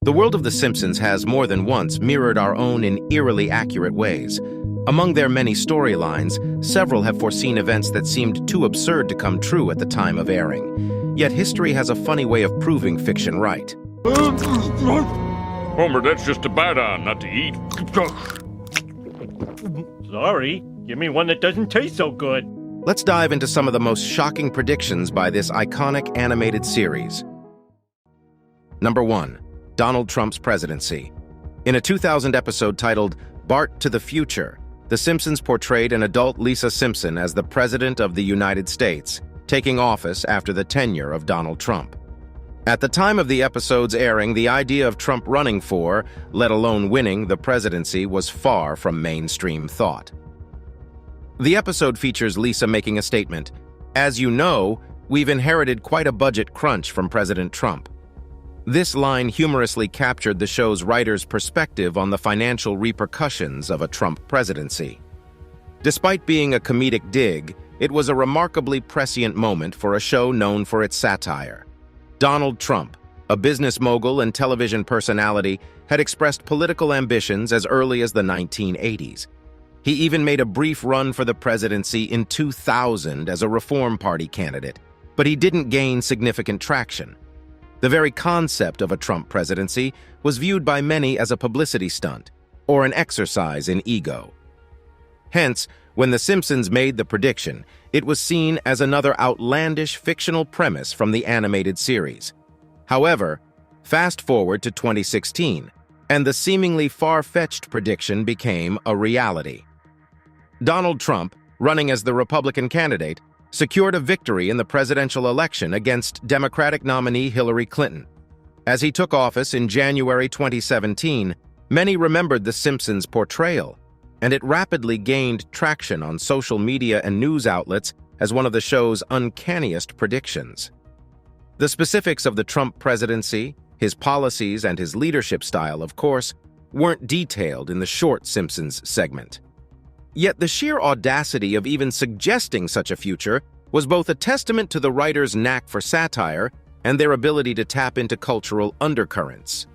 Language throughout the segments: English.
The world of The Simpsons has more than once mirrored our own in eerily accurate ways. Among their many storylines, several have foreseen events that seemed too absurd to come true at the time of airing. Yet history has a funny way of proving fiction right. Homer, that's just a bite on, not to eat. Sorry, give me one that doesn't taste so good. Let's dive into some of the most shocking predictions by this iconic animated series. Number 1. Donald Trump's presidency. In a 2000 episode titled Bart to the Future, The Simpsons portrayed an adult Lisa Simpson as the President of the United States, taking office after the tenure of Donald Trump. At the time of the episode's airing, the idea of Trump running for, let alone winning, the presidency was far from mainstream thought. The episode features Lisa making a statement, "As you know, we've inherited quite a budget crunch from President Trump." This line humorously captured the show's writers' perspective on the financial repercussions of a Trump presidency. Despite being a comedic dig, it was a remarkably prescient moment for a show known for its satire. Donald Trump, a business mogul and television personality, had expressed political ambitions as early as the 1980s. He even made a brief run for the presidency in 2000 as a Reform Party candidate, but he didn't gain significant traction. The very concept of a Trump presidency was viewed by many as a publicity stunt or an exercise in ego. Hence, when The Simpsons made the prediction, it was seen as another outlandish fictional premise from the animated series. However, fast forward to 2016, and the seemingly far-fetched prediction became a reality. Donald Trump, running as the Republican candidate, secured a victory in the presidential election against Democratic nominee Hillary Clinton. As he took office in January 2017, many remembered The Simpsons' portrayal, and it rapidly gained traction on social media and news outlets as one of the show's uncanniest predictions. The specifics of the Trump presidency, his policies, and his leadership style, of course, weren't detailed in the short Simpsons segment. Yet the sheer audacity of even suggesting such a future was both a testament to the writers' knack for satire and their ability to tap into cultural undercurrents.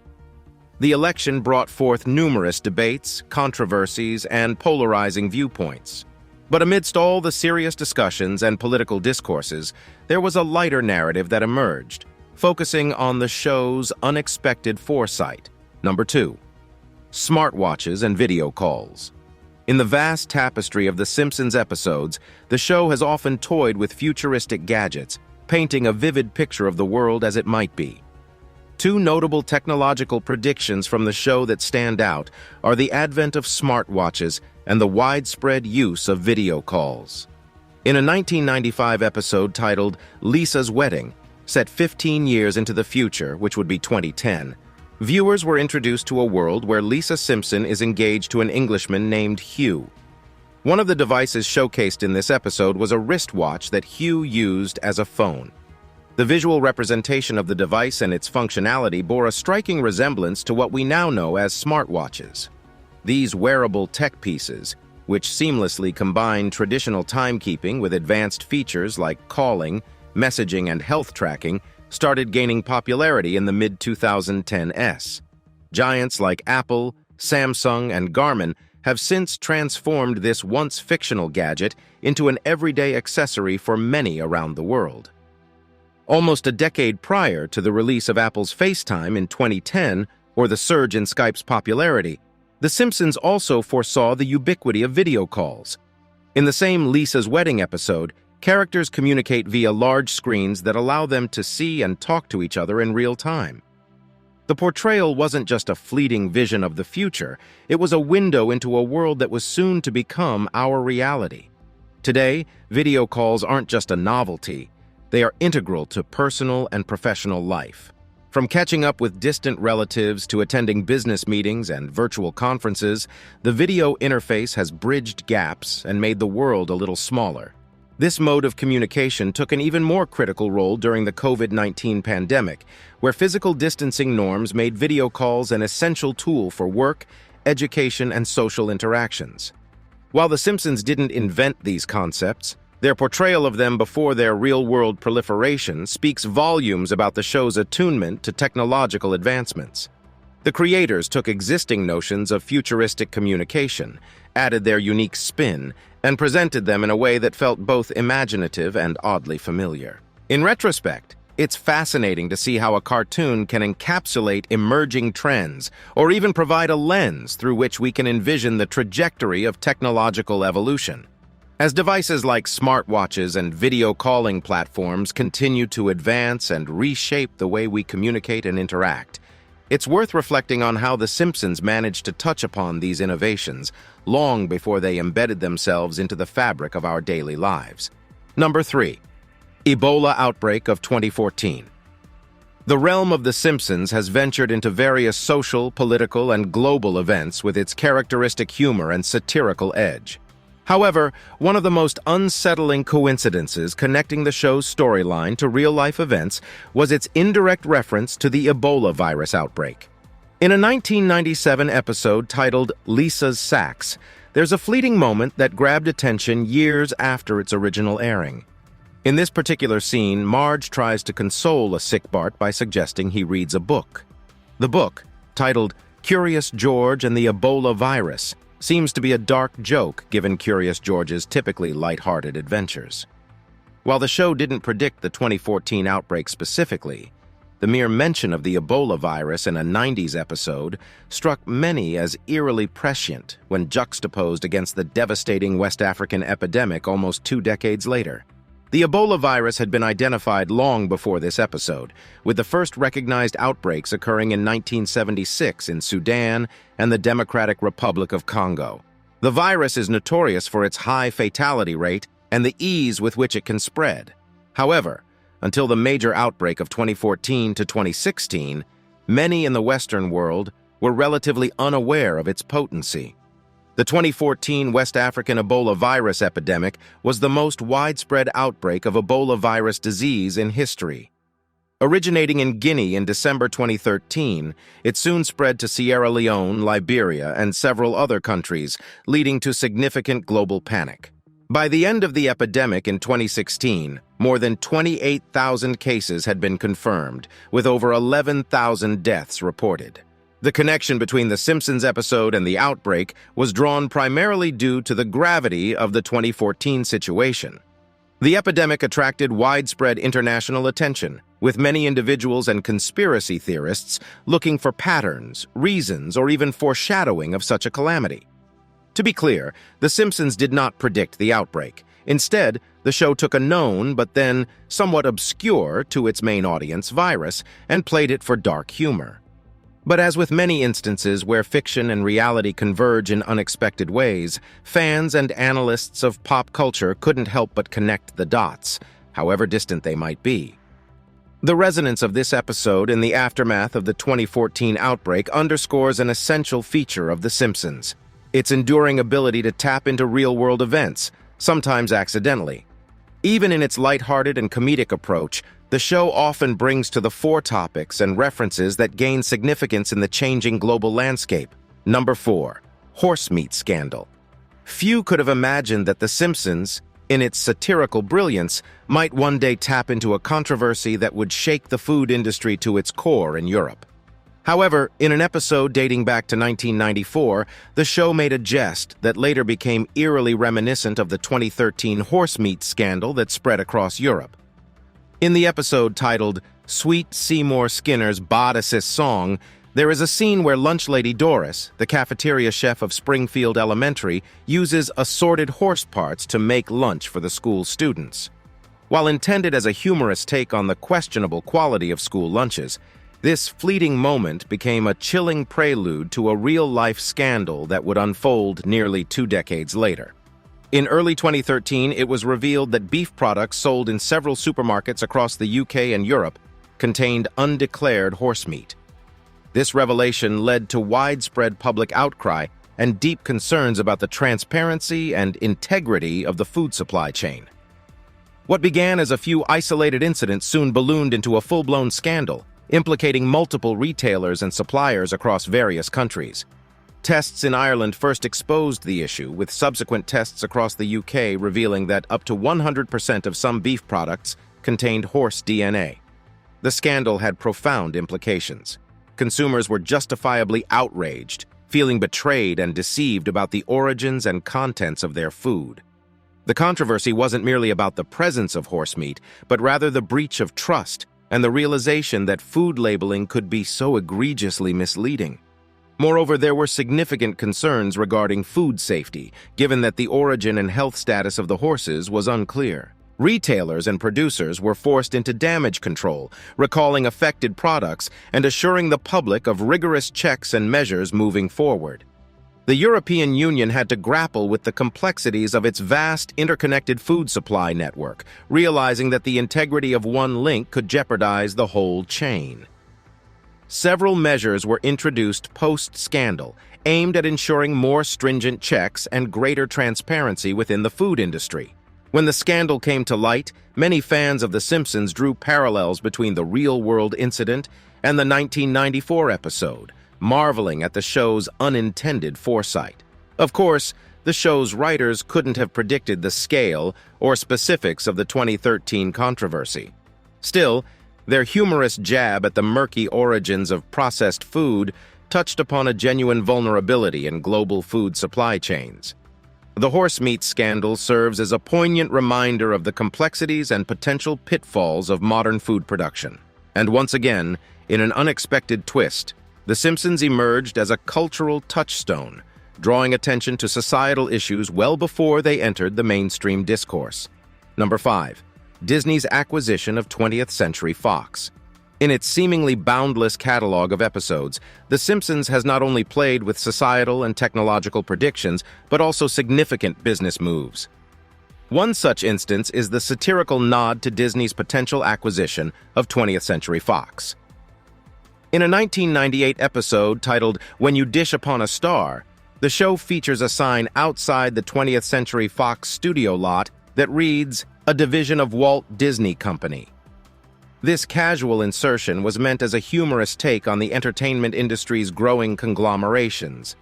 The election brought forth numerous debates, controversies, and polarizing viewpoints. But amidst all the serious discussions and political discourses, there was a lighter narrative that emerged, focusing on the show's unexpected foresight. Number 2. Smartwatches and video calls. In the vast tapestry of The Simpsons episodes, the show has often toyed with futuristic gadgets, painting a vivid picture of the world as it might be. Two notable technological predictions from the show that stand out are the advent of smartwatches and the widespread use of video calls. In a 1995 episode titled Lisa's Wedding, set 15 years into the future, which would be 2010, viewers were introduced to a world where Lisa Simpson is engaged to an Englishman named Hugh. One of the devices showcased in this episode was a wristwatch that Hugh used as a phone. The visual representation of the device and its functionality bore a striking resemblance to what we now know as smartwatches. These wearable tech pieces, which seamlessly combine traditional timekeeping with advanced features like calling, messaging, and health tracking, started gaining popularity in the mid-2010s. Giants like Apple, Samsung, and Garmin have since transformed this once fictional gadget into an everyday accessory for many around the world. Almost a decade prior to the release of Apple's FaceTime in 2010, or the surge in Skype's popularity, The Simpsons also foresaw the ubiquity of video calls. In the same Lisa's Wedding episode, characters communicate via large screens that allow them to see and talk to each other in real time. The portrayal wasn't just a fleeting vision of the future, it was a window into a world that was soon to become our reality. Today, video calls aren't just a novelty, they are integral to personal and professional life. From catching up with distant relatives to attending business meetings and virtual conferences, the video interface has bridged gaps and made the world a little smaller. This mode of communication took an even more critical role during the COVID-19 pandemic, where physical distancing norms made video calls an essential tool for work, education, and social interactions. While The Simpsons didn't invent these concepts, their portrayal of them before their real-world proliferation speaks volumes about the show's attunement to technological advancements. The creators took existing notions of futuristic communication, added their unique spin, and presented them in a way that felt both imaginative and oddly familiar. In retrospect, it's fascinating to see how a cartoon can encapsulate emerging trends or even provide a lens through which we can envision the trajectory of technological evolution. As devices like smartwatches and video calling platforms continue to advance and reshape the way we communicate and interact, it's worth reflecting on how The Simpsons managed to touch upon these innovations long before they embedded themselves into the fabric of our daily lives. Number 3. Ebola outbreak of 2014. The realm of The Simpsons has ventured into various social, political, and global events with its characteristic humor and satirical edge. However, one of the most unsettling coincidences connecting the show's storyline to real-life events was its indirect reference to the Ebola virus outbreak. In a 1997 episode titled Lisa's Sacks, there's a fleeting moment that grabbed attention years after its original airing. In this particular scene, Marge tries to console a sick Bart by suggesting he reads a book. The book, titled Curious George and the Ebola Virus, seems to be a dark joke given Curious George's typically lighthearted adventures. While the show didn't predict the 2014 outbreak specifically, the mere mention of the Ebola virus in a 90s episode struck many as eerily prescient when juxtaposed against the devastating West African epidemic almost 2 decades later. The Ebola virus had been identified long before this episode, with the first recognized outbreaks occurring in 1976 in Sudan and the Democratic Republic of Congo. The virus is notorious for its high fatality rate and the ease with which it can spread. However, until the major outbreak of 2014 to 2016, many in the Western world were relatively unaware of its potency. The 2014 West African Ebola virus epidemic was the most widespread outbreak of Ebola virus disease in history. Originating in Guinea in December 2013, it soon spread to Sierra Leone, Liberia, and several other countries, leading to significant global panic. By the end of the epidemic in 2016, more than 28,000 cases had been confirmed, with over 11,000 deaths reported. The connection between the Simpsons episode and the outbreak was drawn primarily due to the gravity of the 2014 situation. The epidemic attracted widespread international attention, with many individuals and conspiracy theorists looking for patterns, reasons, or even foreshadowing of such a calamity. To be clear, The Simpsons did not predict the outbreak. Instead, the show took a known but then somewhat obscure to its main audience virus and played it for dark humor. But as with many instances where fiction and reality converge in unexpected ways, fans and analysts of pop culture couldn't help but connect the dots, however distant they might be. The resonance of this episode in the aftermath of the 2014 outbreak underscores an essential feature of The Simpsons: its enduring ability to tap into real-world events, sometimes accidentally. Even in its lighthearted and comedic approach, the show often brings to the fore topics and references that gain significance in the changing global landscape. Number 4. Horse meat scandal. Few could have imagined that The Simpsons, in its satirical brilliance, might one day tap into a controversy that would shake the food industry to its core in Europe. However, in an episode dating back to 1994, the show made a jest that later became eerily reminiscent of the 2013 horse meat scandal that spread across Europe. In the episode titled Sweet Seymour Skinner's Bodice's Song, there is a scene where lunch lady Doris, the cafeteria chef of Springfield Elementary, uses assorted horse parts to make lunch for the school students. While intended as a humorous take on the questionable quality of school lunches, this fleeting moment became a chilling prelude to a real-life scandal that would unfold nearly 2 decades later. In early 2013, it was revealed that beef products sold in several supermarkets across the UK and Europe contained undeclared horse meat. This revelation led to widespread public outcry and deep concerns about the transparency and integrity of the food supply chain. What began as a few isolated incidents soon ballooned into a full-blown scandal, implicating multiple retailers and suppliers across various countries. Tests in Ireland first exposed the issue, with subsequent tests across the UK revealing that up to 100% of some beef products contained horse DNA. The scandal had profound implications. consumers were justifiably outraged, feeling betrayed and deceived about the origins and contents of their food. The controversy wasn't merely about the presence of horse meat, but rather the breach of trust and the realization that food labeling could be so egregiously misleading. Moreover, there were significant concerns regarding food safety, given that the origin and health status of the horses was unclear. Retailers and producers were forced into damage control, recalling affected products and assuring the public of rigorous checks and measures moving forward. The European Union had to grapple with the complexities of its vast, interconnected food supply network, realizing that the integrity of one link could jeopardize the whole chain. Several measures were introduced post-scandal, aimed at ensuring more stringent checks and greater transparency within the food industry. When the scandal came to light, many fans of The Simpsons drew parallels between the real-world incident and the 1994 episode, marveling at the show's unintended foresight. Of course, the show's writers couldn't have predicted the scale or specifics of the 2013 controversy. Still, their humorous jab at the murky origins of processed food touched upon a genuine vulnerability in global food supply chains. The horse meat scandal serves as a poignant reminder of the complexities and potential pitfalls of modern food production. And once again, in an unexpected twist, The Simpsons emerged as a cultural touchstone, drawing attention to societal issues well before they entered the mainstream discourse. Number 5. Disney's acquisition of 20th Century Fox. In its seemingly boundless catalog of episodes, The Simpsons has not only played with societal and technological predictions, but also significant business moves. One such instance is the satirical nod to Disney's potential acquisition of 20th Century Fox. In a 1998 episode titled "When You Dish Upon a Star," the show features a sign outside the 20th Century Fox studio lot that reads, "A division of Walt Disney Company." This casual insertion was meant as a humorous take on the entertainment industry's growing conglomerations.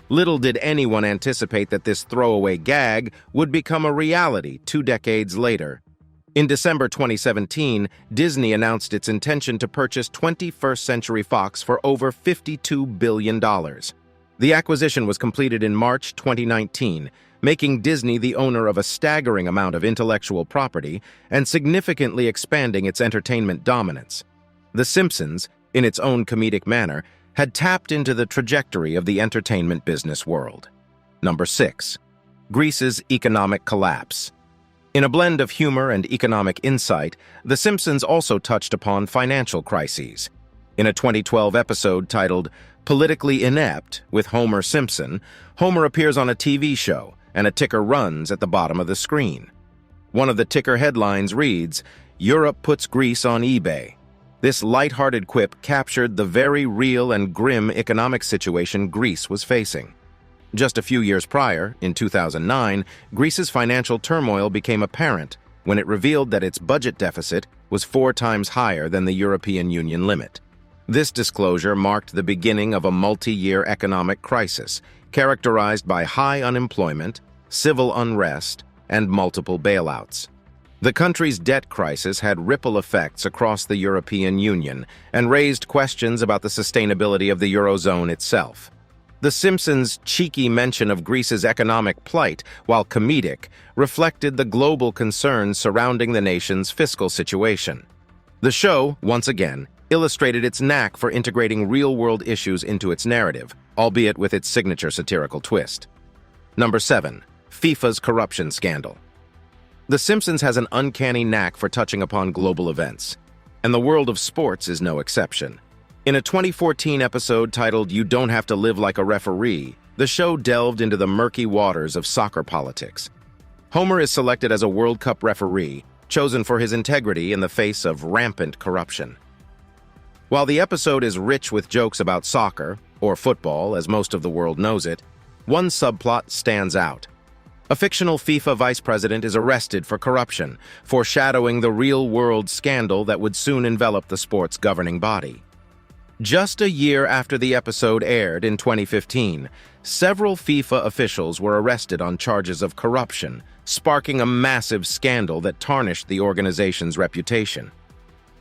Little did anyone anticipate that this throwaway gag would become a reality 2 decades later. In December 2017, Disney announced its intention to purchase 21st Century Fox for over $52 billion. The acquisition was completed in March 2019, making Disney the owner of a staggering amount of intellectual property and significantly expanding its entertainment dominance. The Simpsons, in its own comedic manner, had tapped into the trajectory of the entertainment business world. Number 6. Greece's economic collapse. In a blend of humor and economic insight, The Simpsons also touched upon financial crises. In a 2012 episode titled "Politically Inept" with Homer Simpson, Homer appears on a TV show, and a ticker runs at the bottom of the screen. One of the ticker headlines reads, "Europe puts Greece on eBay." This lighthearted quip captured the very real and grim economic situation Greece was facing. Just a few years prior, in 2009, Greece's financial turmoil became apparent when it revealed that its budget deficit was 4 times higher than the European Union limit. This disclosure marked the beginning of a multi-year economic crisis, characterized by high unemployment, civil unrest, and multiple bailouts. The country's debt crisis had ripple effects across the European Union and raised questions about the sustainability of the Eurozone itself. The Simpsons' cheeky mention of Greece's economic plight, while comedic, reflected the global concerns surrounding the nation's fiscal situation. The show, once again, illustrated its knack for integrating real-world issues into its narrative, albeit with its signature satirical twist. Number 7. FIFA's corruption scandal. The Simpsons has an uncanny knack for touching upon global events, and the world of sports is no exception. In a 2014 episode titled "You Don't Have to Live Like a Referee," the show delved into the murky waters of soccer politics. Homer is selected as a World Cup referee, chosen for his integrity in the face of rampant corruption. While the episode is rich with jokes about soccer, or football as most of the world knows it, one subplot stands out. A fictional FIFA vice president is arrested for corruption, foreshadowing the real-world scandal that would soon envelop the sport's governing body. Just a year after the episode aired in 2015, several FIFA officials were arrested on charges of corruption, sparking a massive scandal that tarnished the organization's reputation.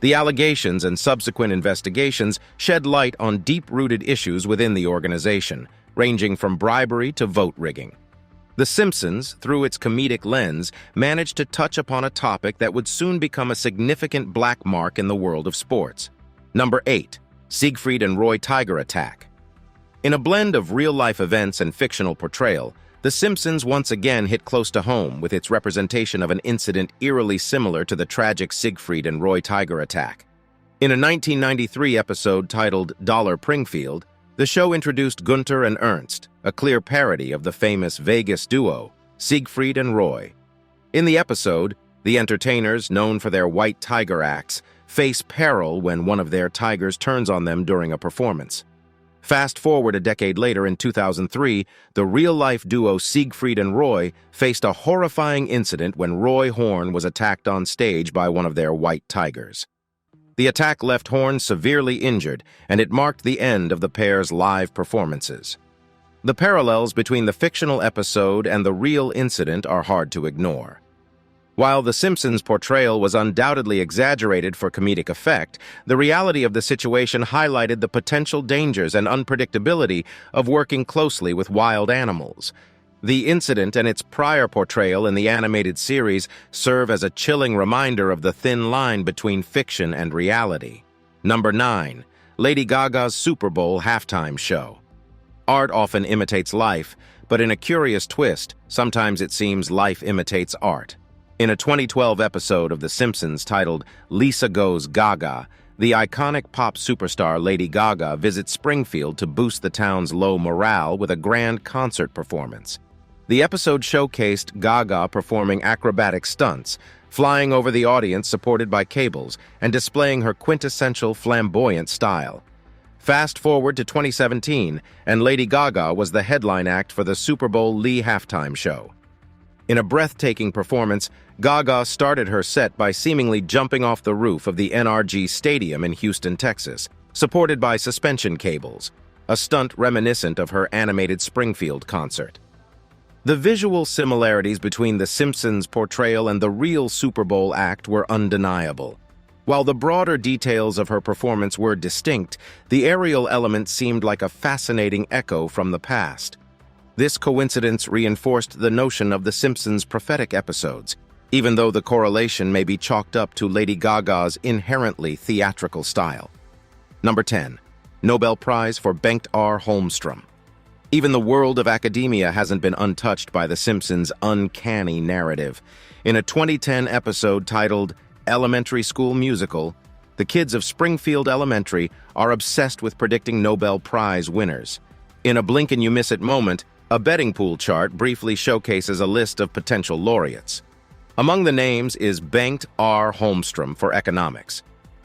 The allegations and subsequent investigations shed light on deep-rooted issues within the organization, ranging from bribery to vote rigging. The Simpsons, through its comedic lens, managed to touch upon a topic that would soon become a significant black mark in the world of sports. Number 8. Siegfried and Roy Tiger Attack. In a blend of real-life events and fictional portrayal, The Simpsons once again hit close to home with its representation of an incident eerily similar to the tragic Siegfried and Roy Tiger attack. In a 1993 episode titled Dollar Pringfield, the show introduced Gunter and Ernst, a clear parody of the famous Vegas duo, Siegfried and Roy. In the episode, the entertainers, known for their white tiger acts, face peril when one of their tigers turns on them during a performance. Fast forward a decade later in 2003, the real-life duo Siegfried and Roy faced a horrifying incident when Roy Horn was attacked on stage by one of their white tigers. The attack left Horn severely injured, and it marked the end of the pair's live performances. The parallels between the fictional episode and the real incident are hard to ignore. While The Simpsons' portrayal was undoubtedly exaggerated for comedic effect, the reality of the situation highlighted the potential dangers and unpredictability of working closely with wild animals. The incident and its prior portrayal in the animated series serve as a chilling reminder of the thin line between fiction and reality. Number 9. Lady Gaga's Super Bowl halftime show. Art often imitates life, but in a curious twist, sometimes it seems life imitates art. In a 2012 episode of The Simpsons titled Lisa Goes Gaga, the iconic pop superstar Lady Gaga visits Springfield to boost the town's low morale with a grand concert performance. The episode showcased Gaga performing acrobatic stunts, flying over the audience supported by cables, and displaying her quintessential flamboyant style. Fast forward to 2017, and Lady Gaga was the headline act for the Super Bowl Lee halftime show. In a breathtaking performance, Gaga started her set by seemingly jumping off the roof of the NRG Stadium in Houston, Texas, supported by suspension cables, a stunt reminiscent of her animated Springfield concert. The visual similarities between The Simpsons' portrayal and the real Super Bowl act were undeniable. While the broader details of her performance were distinct, the aerial element seemed like a fascinating echo from the past. This coincidence reinforced the notion of The Simpsons' prophetic episodes, even though the correlation may be chalked up to Lady Gaga's inherently theatrical style. Number 10. Nobel Prize for Bengt R. Holmstrom. Even the world of academia hasn't been untouched by The Simpsons' uncanny narrative. In a 2010 episode titled Elementary School Musical, the kids of Springfield Elementary are obsessed with predicting Nobel Prize winners. In a blink-and-you-miss-it moment, a betting pool chart briefly showcases a list of potential laureates. Among the names is Bengt R. Holmstrom for economics.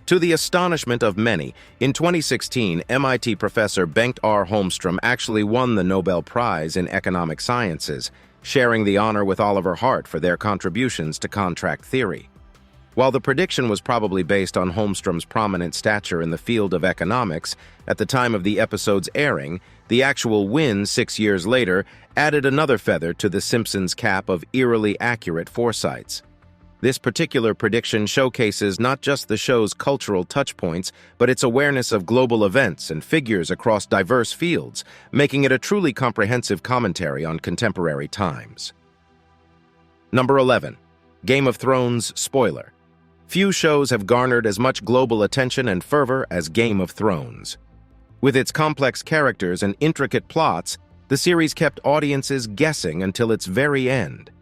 To the astonishment of many, in 2016, MIT professor Bengt R. Holmstrom actually won the Nobel Prize in Economic Sciences, sharing the honor with Oliver Hart for their contributions to contract theory. While the prediction was probably based on Holmstrom's prominent stature in the field of economics, at the time of the episode's airing, the actual win 6 years later added another feather to The Simpsons' cap of eerily accurate foresights. This particular prediction showcases not just the show's cultural touchpoints, but its awareness of global events and figures across diverse fields, making it a truly comprehensive commentary on contemporary times. Number 11. Game of Thrones spoiler. Few shows have garnered as much global attention and fervor as Game of Thrones. With its complex characters and intricate plots, the series kept audiences guessing until its very end.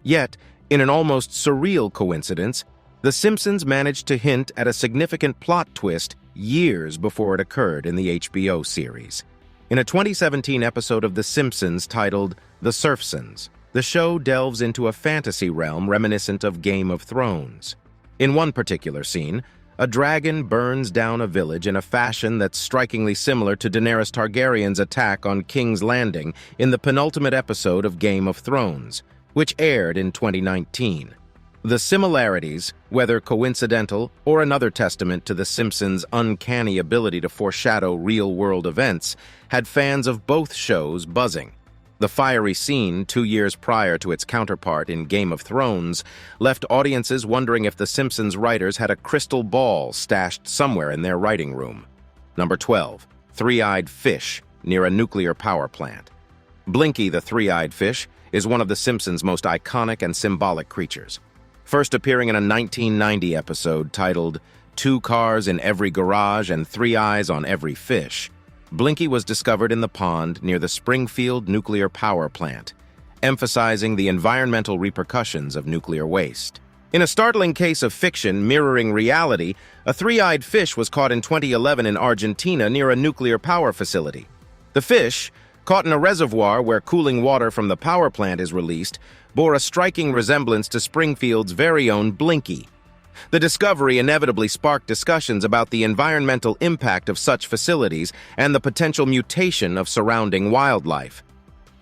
Yet, in an almost surreal coincidence, The Simpsons managed to hint at a significant plot twist years before it occurred in the HBO series. In a 2017 episode of The Simpsons titled The Surfsons, the show delves into a fantasy realm reminiscent of Game of Thrones. In one particular scene, a dragon burns down a village in a fashion that's strikingly similar to Daenerys Targaryen's attack on King's Landing in the penultimate episode of Game of Thrones, which aired in 2019. The similarities, whether coincidental or another testament to The Simpsons' uncanny ability to foreshadow real-world events, had fans of both shows buzzing. The fiery scene, 2 years prior to its counterpart in Game of Thrones, left audiences wondering if the Simpsons writers had a crystal ball stashed somewhere in their writing room. Number 12. Three-eyed fish near a nuclear power plant. Blinky the three-eyed fish is one of the Simpsons' most iconic and symbolic creatures. First appearing in a 1990 episode titled "Two Cars in Every Garage and Three Eyes on Every Fish," Blinky was discovered in the pond near the Springfield nuclear power plant, emphasizing the environmental repercussions of nuclear waste. In a startling case of fiction mirroring reality, a three-eyed fish was caught in 2011 in Argentina near a nuclear power facility. The fish, caught in a reservoir where cooling water from the power plant is released, bore a striking resemblance to Springfield's very own Blinky. The discovery inevitably sparked discussions about the environmental impact of such facilities and the potential mutation of surrounding wildlife.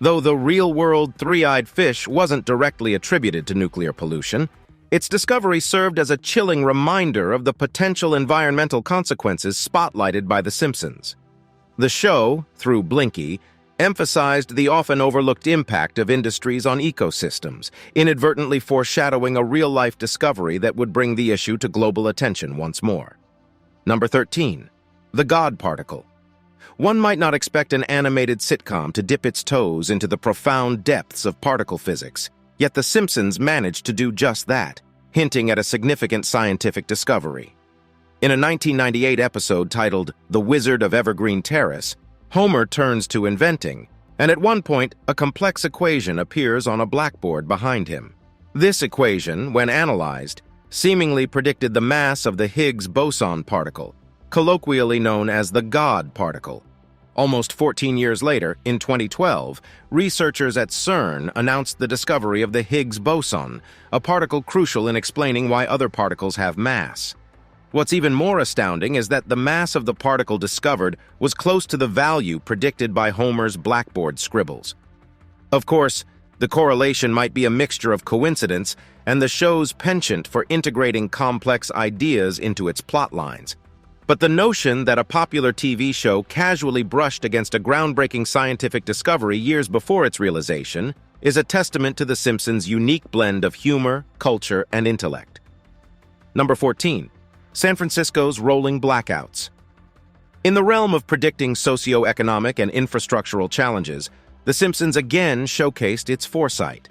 Though the real-world three-eyed fish wasn't directly attributed to nuclear pollution, its discovery served as a chilling reminder of the potential environmental consequences spotlighted by The Simpsons. The show, through Blinky, emphasized the often overlooked impact of industries on ecosystems, inadvertently foreshadowing a real-life discovery that would bring the issue to global attention once more. Number 13. The God Particle. One might not expect an animated sitcom to dip its toes into the profound depths of particle physics, yet The Simpsons managed to do just that, hinting at a significant scientific discovery. In a 1998 episode titled "The Wizard of Evergreen Terrace," Homer turns to inventing, and at one point, a complex equation appears on a blackboard behind him. This equation, when analyzed, seemingly predicted the mass of the Higgs boson particle, colloquially known as the God particle. Almost 14 years later, in 2012, researchers at CERN announced the discovery of the Higgs boson, a particle crucial in explaining why other particles have mass. What's even more astounding is that the mass of the particle discovered was close to the value predicted by Homer's blackboard scribbles. Of course, the correlation might be a mixture of coincidence and the show's penchant for integrating complex ideas into its plot lines. But the notion that a popular TV show casually brushed against a groundbreaking scientific discovery years before its realization is a testament to The Simpsons' unique blend of humor, culture, and intellect. Number 14. San Francisco's rolling blackouts. In the realm of predicting socio-economic and infrastructural challenges, The Simpsons again showcased its foresight.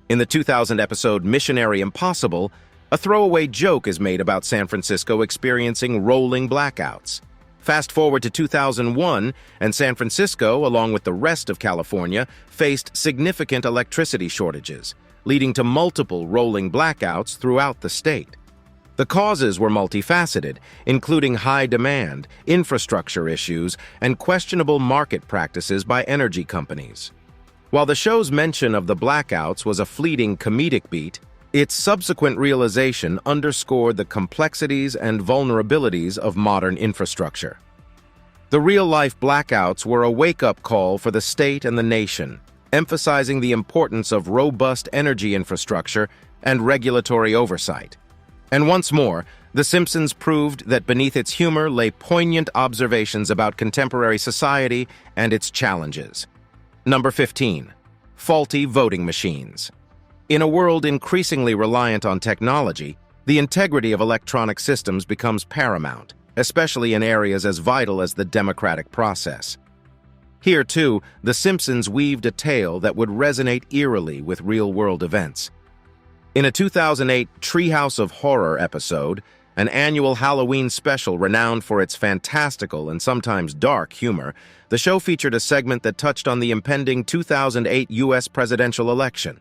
In the 2000 episode Missionary Impossible, a throwaway joke is made about San Francisco experiencing rolling blackouts. Fast forward to 2001, and San Francisco, along with the rest of California, faced significant electricity shortages, leading to multiple rolling blackouts throughout the state. The causes were multifaceted, including high demand, infrastructure issues, and questionable market practices by energy companies. While the show's mention of the blackouts was a fleeting comedic beat, its subsequent realization underscored the complexities and vulnerabilities of modern infrastructure. The real-life blackouts were a wake-up call for the state and the nation, emphasizing the importance of robust energy infrastructure and regulatory oversight. And once more, The Simpsons proved that beneath its humor lay poignant observations about contemporary society and its challenges. Number 15. Faulty voting machines. In a world increasingly reliant on technology, the integrity of electronic systems becomes paramount, especially in areas as vital as the democratic process. Here, too, The Simpsons weaved a tale that would resonate eerily with real-world events. In a 2008 Treehouse of Horror episode, an annual Halloween special renowned for its fantastical and sometimes dark humor, the show featured a segment that touched on the impending 2008 U.S. presidential election.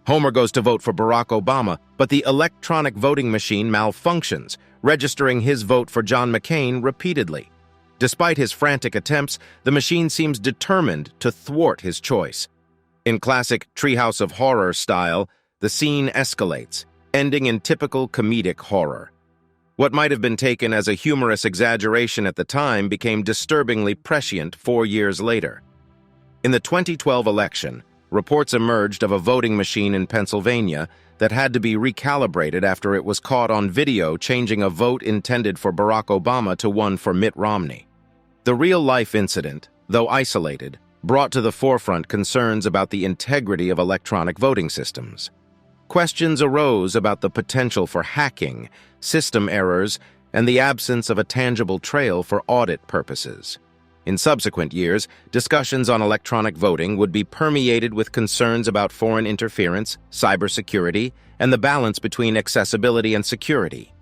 Homer goes to vote for Barack Obama, but the electronic voting machine malfunctions, registering his vote for John McCain repeatedly. Despite his frantic attempts, the machine seems determined to thwart his choice. In classic Treehouse of Horror style, the scene escalates, ending in typical comedic horror. What might have been taken as a humorous exaggeration at the time became disturbingly prescient 4 years later. In the 2012 election, reports emerged of a voting machine in Pennsylvania that had to be recalibrated after it was caught on video changing a vote intended for Barack Obama to one for Mitt Romney. The real-life incident, though isolated, brought to the forefront concerns about the integrity of electronic voting systems. Questions arose about the potential for hacking, system errors, and the absence of a tangible trail for audit purposes. In subsequent years, discussions on electronic voting would be permeated with concerns about foreign interference, cybersecurity, and the balance between accessibility and security.